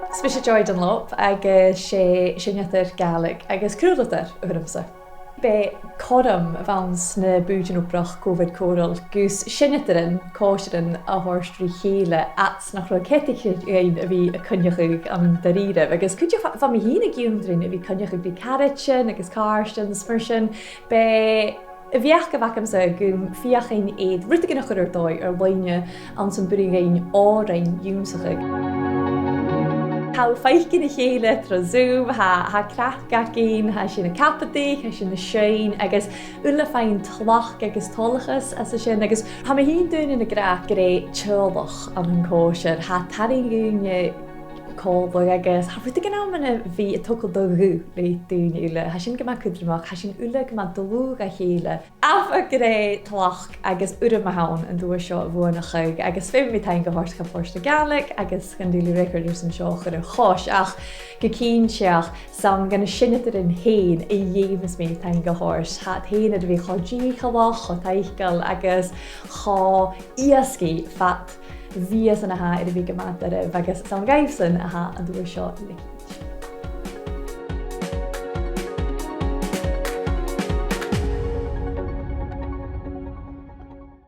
Spéisi joid an lop agus sé sinnetar Gaelic agus cruúlatar urimsa. Be codam bhans na búidin ubrach COVID Choral gus sinnetarin cóisirin a thorstrí chéile at nach roi cetic ein a bhí a cynnechuig an daríre agus cúide fa mi hína giúndrin a bhí cynnechuig bhí caritsin agus carstin smyrsin be bheach go bhacamsa gúm fiachin éad ruta gannach chuir dói ar bhaine an san burigéin árain dúmsachuig. How feikin na chéile tra Zoom, ha crach gacin, ha sin na capatí, ha sin na sein, agus ula féin tlach agus tolachas as sin, agus ha ma hín dún in na grach gré tjolach an cóisiir, ha tarí gúne cóbog agus, ha ruta gan amana bhí a tocol dogu le dún ula, ha sin gyma cudramach, ha sin ula gyma dolúg a chéile. Af a gré tlach agus ura mahawn yn dŵa sio fwyna chug, agus fym mi Taing go hors ca fórsta Gaelic, agus gan dúli recorders yn sio chyr chos, ach gycín siach sam gan y sinnetar yn hen i dhémas mi Taing go hors, ha hen ydw i chodí chalach, cho taichgal, agus cho iasgi fat Vias yn aha ydw i gymadar agus sam gaifsyn aha yn dŵa sio